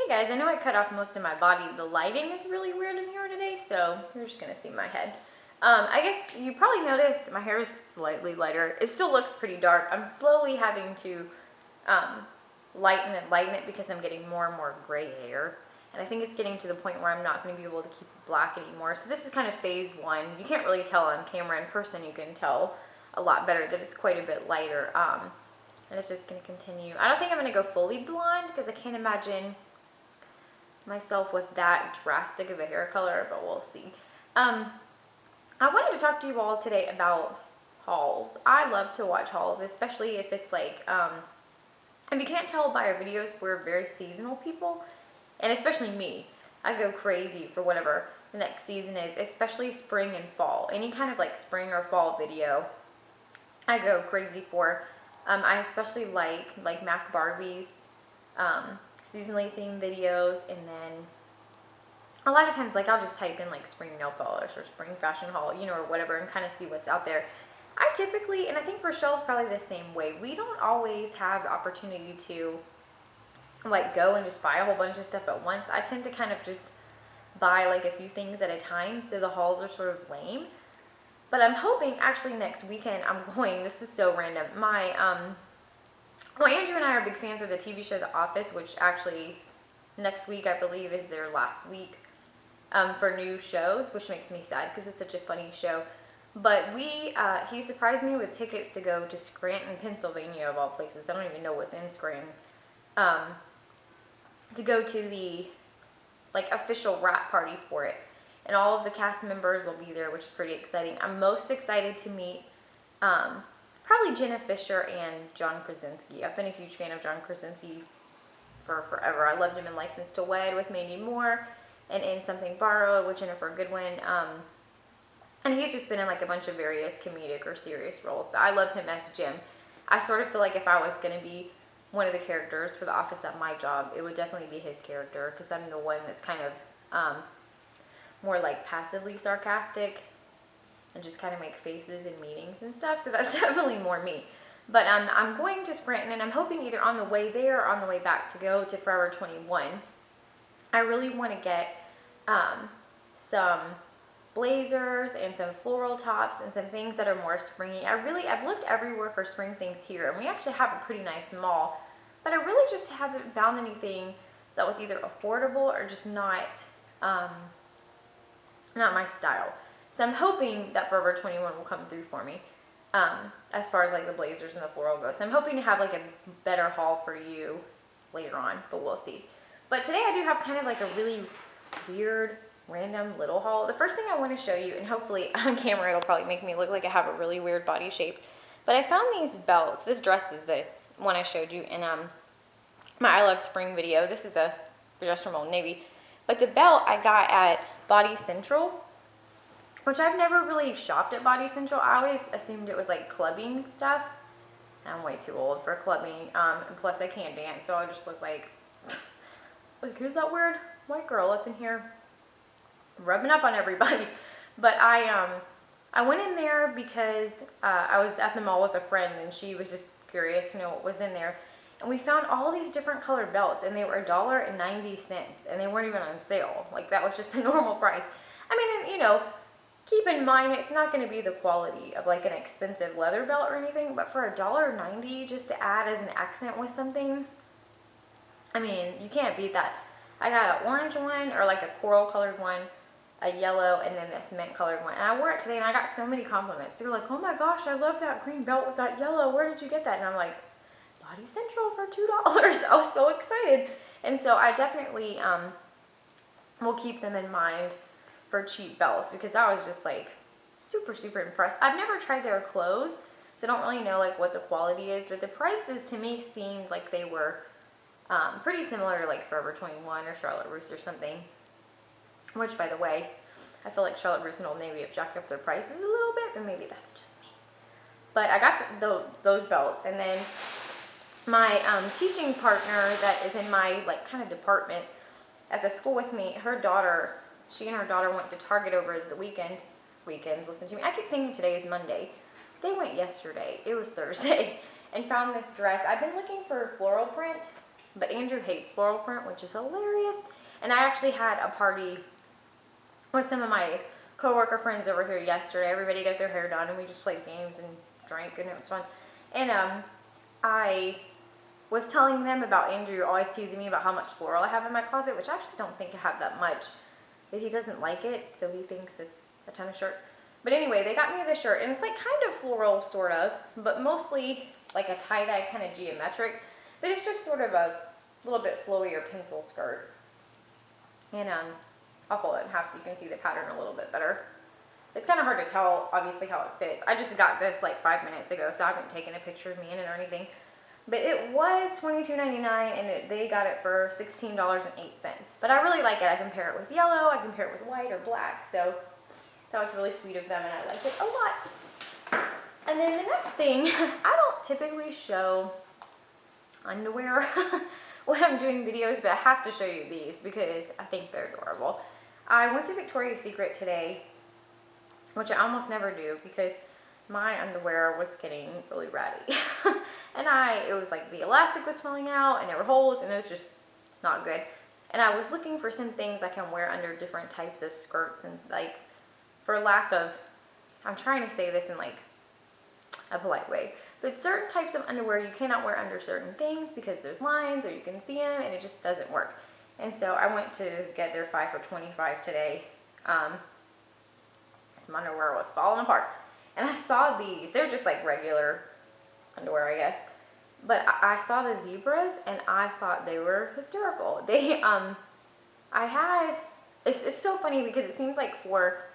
Hey guys, I know I cut off most of my body. The lighting is really weird in here today, so you're just gonna see my head. I guess you probably noticed my hair is slightly lighter. It still looks pretty dark. I'm slowly having to lighten it because I'm getting more and more gray hair. And I think it's getting to the point where I'm not going to be able to keep it black anymore. So this is kind of phase one. You can't really tell on camera. In person, you can tell a lot better that it's quite a bit lighter. And it's just going to continue. I don't think I'm going to go fully blonde because I can't imagine myself with that drastic of a hair color, but we'll see. I wanted to talk to you all today about hauls. I love to watch hauls, especially if it's like, if you can't tell by our videos, we're very seasonal people, and especially me. I go crazy for whatever the next season is, especially spring and fall. Any kind of like spring or fall video, I go crazy for. I especially like Mac Barbie's seasonally themed videos, and then a lot of times, like, I'll just type in like spring nail polish or spring fashion haul, you know, or whatever, and kind of see what's out there. I typically, and I think Rochelle's probably the same way, we don't always have the opportunity to like go and just buy a whole bunch of stuff at once. I tend to kind of just buy like a few things at a time, so the hauls are sort of lame. But I'm hoping actually next weekend I'm going, this is so random, well, Andrew and I are big fans of the TV show The Office, which actually next week I believe is their last week for new shows, which makes me sad because it's such a funny show. But he surprised me with tickets to go to Scranton, Pennsylvania, of all places. I don't even know what's in Scranton. To go to the like official wrap party for it, and all of the cast members will be there, which is pretty exciting. I'm most excited to meet probably Jenna Fisher and John Krasinski. I've been a huge fan of John Krasinski for forever. I loved him in License to Wed with Mandy Moore, and in Something Borrowed with Jennifer Goodwin. And he's just been in like a bunch of various comedic or serious roles, but I love him as Jim. I sort of feel like if I was going to be one of the characters for The Office at my job, it would definitely be his character, because I'm the one that's kind of more like passively sarcastic and just kind of make faces in meetings and stuff, so that's definitely more me. But I'm going to Scranton, and I'm hoping either on the way there or on the way back to go to Forever 21. I really want to get some blazers and some floral tops and some things that are more springy. I've looked everywhere for spring things here, and we actually have a pretty nice mall, but I really just haven't found anything that was either affordable or just not my style. So I'm hoping that Forever 21 will come through for me as far as like the blazers and the floral goes. So I'm hoping to have like a better haul for you later on, but we'll see. But today I do have kind of like a really weird, random little haul. The first thing I want to show you, and hopefully on camera it'll probably make me look like I have a really weird body shape, but I found these belts. This dress is the one I showed you in my I Love Spring video. This is a dress from Old Navy. But the belt I got at Body Central, which I've never really shopped at Body Central. I always assumed it was like clubbing stuff. I'm way too old for clubbing, and plus I can't dance, so I just look like who's that weird white girl up in here rubbing up on everybody. But I went in there because I was at the mall with a friend, and she was just curious to know what was in there. And we found all these different colored belts, and they were $1.90, and they weren't even on sale. Like, that was just the normal price. I mean, and, you know, keep in mind, it's not going to be the quality of like an expensive leather belt or anything, but for $1.90 just to add as an accent with something, I mean, you can't beat that. I got an orange one, or like a coral colored one, a yellow, and then this mint colored one. And I wore it today, and I got so many compliments. They were like, oh my gosh, I love that green belt with that yellow. Where did you get that? And I'm like, Body Central for $2. I was so excited. And so I definitely will keep them in mind for cheap belts, because I was just like super, super impressed. I've never tried their clothes, so I don't really know like what the quality is, but the prices to me seemed like they were pretty similar to like Forever 21 or Charlotte Russe or something, which, by the way, I feel like Charlotte Russe and Old Navy have jacked up their prices a little bit, but maybe that's just me. But I got those belts, and then my teaching partner that is in my like kind of department at the school with me, she and her daughter went to Target over the weekends, listen to me, I keep thinking today is Monday. They went yesterday, it was Thursday, and found this dress. I've been looking for floral print But Andrew hates floral print, which is hilarious. And I actually had a party with some of my coworker friends over here yesterday. Everybody got their hair done, and we just played games and drank, and it was fun. And I was telling them about Andrew always teasing me about how much floral I have in my closet, which I actually don't think I have that much. But he doesn't like it, so he thinks it's a ton of shirts. But anyway, they got me this shirt, and it's like kind of floral, sort of, but mostly like a tie-dye kind of geometric. But it's just sort of a little bit flowier pencil skirt. And I'll fold it in half so you can see the pattern a little bit better. It's kind of hard to tell, obviously, how it fits. I just got this like 5 minutes ago, so I haven't taken a picture of me in it or anything. But it was $22.99, and they got it for $16.08. But I really like it. I compare it with yellow, I compare it with white or black, so that was really sweet of them, and I like it a lot. And then the next thing, I don't typically show underwear when I'm doing videos, but I have to show you these because I think they're adorable. I went to Victoria's Secret today, which I almost never do because my underwear was getting really ratty. And it was like the elastic was falling out and there were holes and it was just not good. And I was looking for some things I can wear under different types of skirts, and like, for lack of, I'm trying to say this in like a polite way, but certain types of underwear you cannot wear under certain things because there's lines or you can see them and it just doesn't work. And so I went to get their 5 for $25 today. Some underwear was falling apart. And I saw these. They're just like regular underwear, I guess. But I saw the zebras and I thought they were hysterical. It's so funny because it seems like for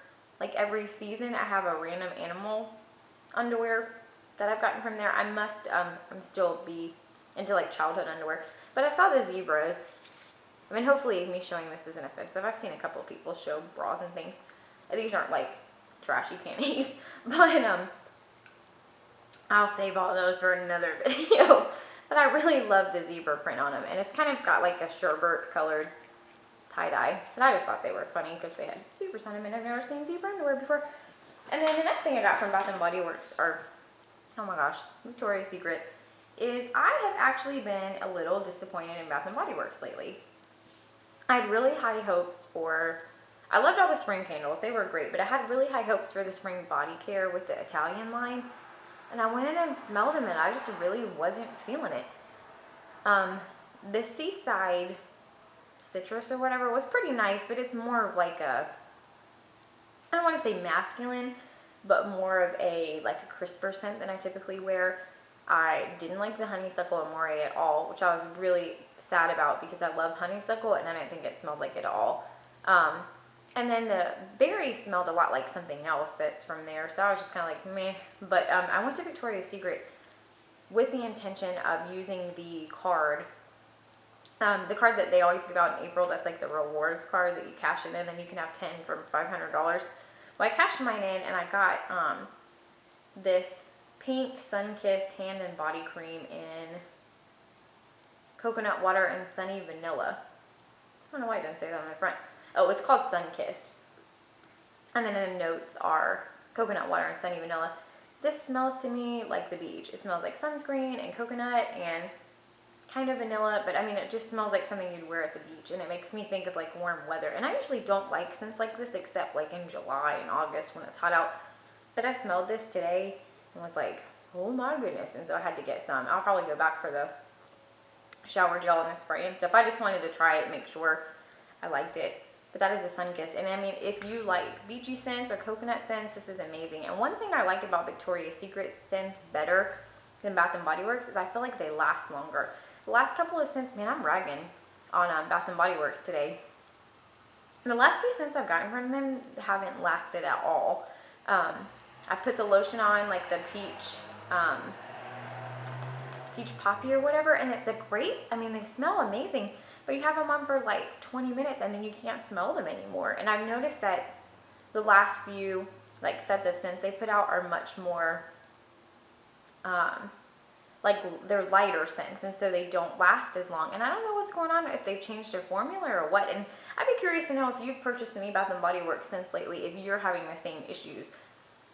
like every season I have a random animal underwear that I've gotten from there. I'm still be into like childhood underwear. But I saw the zebras. I mean, hopefully me showing this isn't offensive. I've seen a couple of people show bras and things. These aren't like trashy panties, but I'll save all those for another video. But I really love the zebra print on them, and it's kind of got like a sherbet colored tie-dye. But I just thought they were funny because they had zebras on them, and I've never seen zebra underwear before. And then the next thing I got from Bath & Body Works, or oh my gosh, Victoria's Secret, is I have actually been a little disappointed in Bath & Body Works lately. I had really high hopes for, I loved all the spring candles, they were great, but I had really high hopes for the spring body care with the Italian line. And I went in and smelled them and I just really wasn't feeling it. The Seaside Citrus or whatever was pretty nice, but it's more of like a, I don't want to say masculine, but more of a like a crisper scent than I typically wear. I didn't like the honeysuckle amore at all, which I was really sad about because I love honeysuckle and I didn't think it smelled like it at all. And then the berry smelled a lot like something else that's from there, so I was just kind of like meh. But I went to Victoria's Secret with the intention of using the card that they always give out in April. That's like the rewards card that you cash it in and you can have 10 from $500. Well, I cashed mine in and I got this pink sun-kissed hand and body cream in coconut water and sunny vanilla. I don't know why I didn't say that on the front. Oh, it's called sun-kissed. And then the notes are coconut water and sunny vanilla. This smells to me like the beach. It smells like sunscreen and coconut and kind of vanilla, but I mean, it just smells like something you'd wear at the beach, and it makes me think of like warm weather. And I usually don't like scents like this except like in July and August when it's hot out. But I smelled this today and was like, oh my goodness, and so I had to get some. I'll probably go back for the shower gel and the spray and stuff. I just wanted to try it, make sure I liked it. But that is a sun-kissed, and I mean, if you like beachy scents or coconut scents, this is amazing. And one thing I like about Victoria's Secret scents better than Bath & Body Works is I feel like they last longer. The last couple of scents, man, I'm ragging on Bath & Body Works today. And the last few scents I've gotten from them haven't lasted at all. I put the lotion on, like the peach poppy or whatever, and it's a great, I mean, they smell amazing, but you have them on for like 20 minutes and then you can't smell them anymore. And I've noticed that the last few like sets of scents they put out are much more like they're lighter scents, and so they don't last as long. And I don't know what's going on, if they've changed their formula or what. And I'd be curious to know if you've purchased any Bath & Body Works scents lately, if you're having the same issues.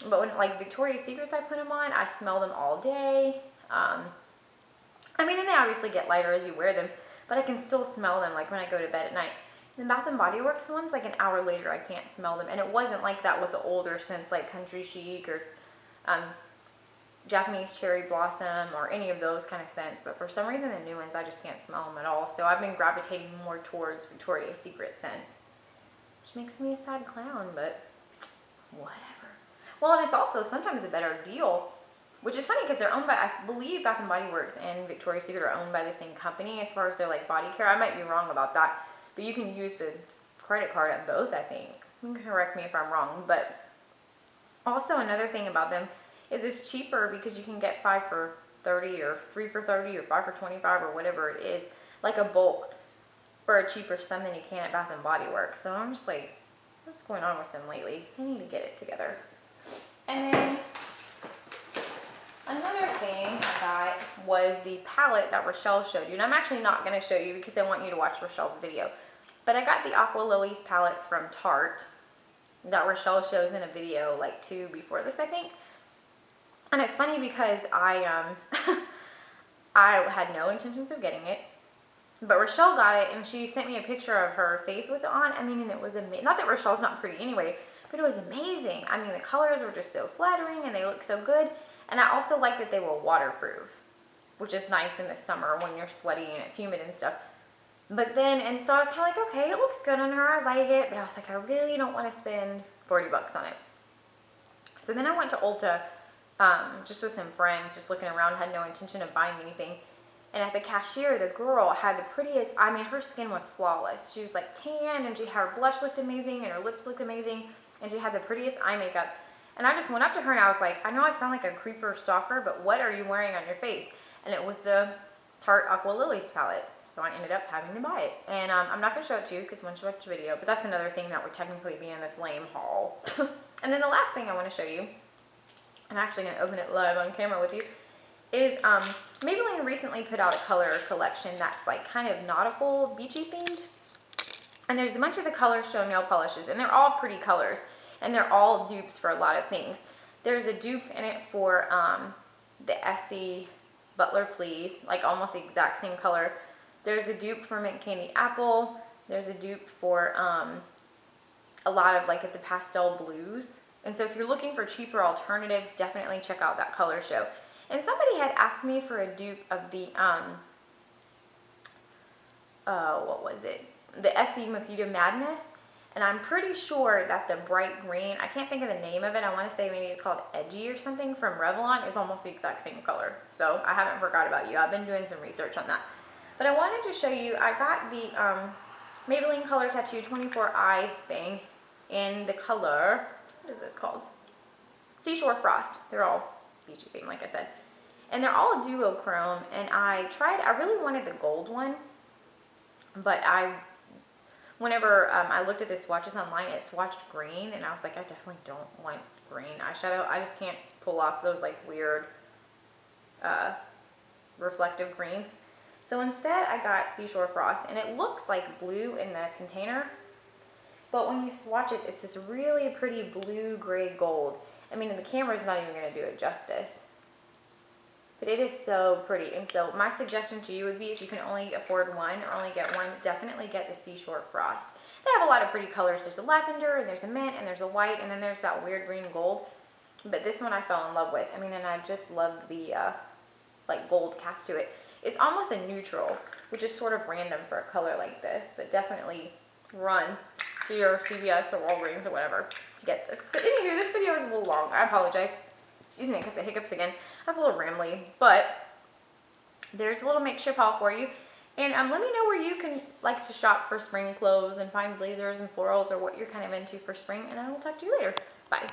But when like Victoria's Secrets I put them on, I smell them all day. I mean, and they obviously get lighter as you wear them, but I can still smell them like when I go to bed at night. The Bath and Body Works ones, like an hour later, I can't smell them. And it wasn't like that with the older scents like Country Chic or Japanese Cherry Blossom or any of those kind of scents. But for some reason, the new ones, I just can't smell them at all. So I've been gravitating more towards Victoria's Secret scents, which makes me a sad clown, but whatever. Well, and it's also sometimes a better deal, which is funny because they're owned by, I believe Bath and Body Works and Victoria's Secret are owned by the same company as far as their like body care. I might be wrong about that, but you can use the credit card at both, I think. You can correct me if I'm wrong. But also another thing about them is it's cheaper because you can get 5 for 30 or 3 for 30 or 5 for 25 or whatever it is, like a bulk for a cheaper sum than you can at Bath and Body Works. So I'm just like, what's going on with them lately? I need to get it together. And then another thing I got was the palette that Rochelle showed you. And I'm actually not going to show you because I want you to watch Rochelle's video. But I got the Aqua Lilies palette from Tarte that Rochelle shows in a video like 2 before this, I think. And it's funny because I had no intentions of getting it. But Rochelle got it and she sent me a picture of her face with it on. I mean, and it was amazing. Not that Rochelle's not pretty anyway, but it was amazing. I mean, the colors were just so flattering and they look so good. And I also like that they were waterproof, which is nice in the summer when you're sweaty and it's humid and stuff. But then, and so I was kind of like, okay, it looks good on her. I like it. But I was like, I really don't want to spend 40 bucks on it. So then I went to Ulta just with some friends, just looking around, had no intention of buying anything. And at the cashier, the girl had the prettiest, I mean, her skin was flawless. She was like tan and her blush looked amazing and her lips looked amazing. And she had the prettiest eye makeup. And I just went up to her and I was like, I know I sound like a creeper stalker, but what are you wearing on your face? And it was the Tarte Aqua Lilies palette. So I ended up having to buy it. And I'm not going to show it to you because once you watch the video, but that's another thing that would technically be in this lame haul. And then the last thing I want to show you, I'm actually going to open it live on camera with you, is Maybelline recently put out a color collection that's like kind of nautical, beachy themed. And there's a bunch of the colors show nail polishes, and they're all pretty colors, and they're all dupes for a lot of things. There's a dupe in it for the Essie Butler Please, like almost the exact same color. There's a dupe for Mint Candy Apple. There's a dupe for a lot of like the pastel blues. And so if you're looking for cheaper alternatives, definitely check out that color show. And somebody had asked me for a dupe of the, what was it? The Essie Mojito Madness. And I'm pretty sure that the bright green, I can't think of the name of it. I want to say maybe it's called Edgy or something from Revlon, is almost the exact same color. So I haven't forgot about you. I've been doing some research on that. But I wanted to show you, I got the Maybelline Color Tattoo 24i thing in the color, what is this called? Seashore Frost. They're all beachy theme, like I said. And they're all duochrome, and I really wanted the gold one, but whenever I looked at the swatches online, it swatched green, and I was like, I definitely don't want green eyeshadow. I just can't pull off those like weird reflective greens. So instead, I got Seashore Frost, and it looks like blue in the container, but when you swatch it, it's this really pretty blue, gray, gold. I mean, the camera's not even going to do it justice. But it is so pretty. And so my suggestion to you would be, if you can only afford one or only get one, definitely get the Seashore Frost. They have a lot of pretty colors. There's a lavender, and there's a mint, and there's a white, and then there's that weird green gold. But this one I fell in love with. I mean, and I just love the like gold cast to it. It's almost a neutral, which is sort of random for a color like this. But definitely run to your CVS or Walgreens or whatever to get this. But anyway, this video is a little long. I apologize. Excuse me, I got the hiccups again. That's a little rambly, but there's a little makeshift haul for you. And let me know where you can like to shop for spring clothes and find blazers and florals or what you're kind of into for spring. And I will talk to you later. Bye.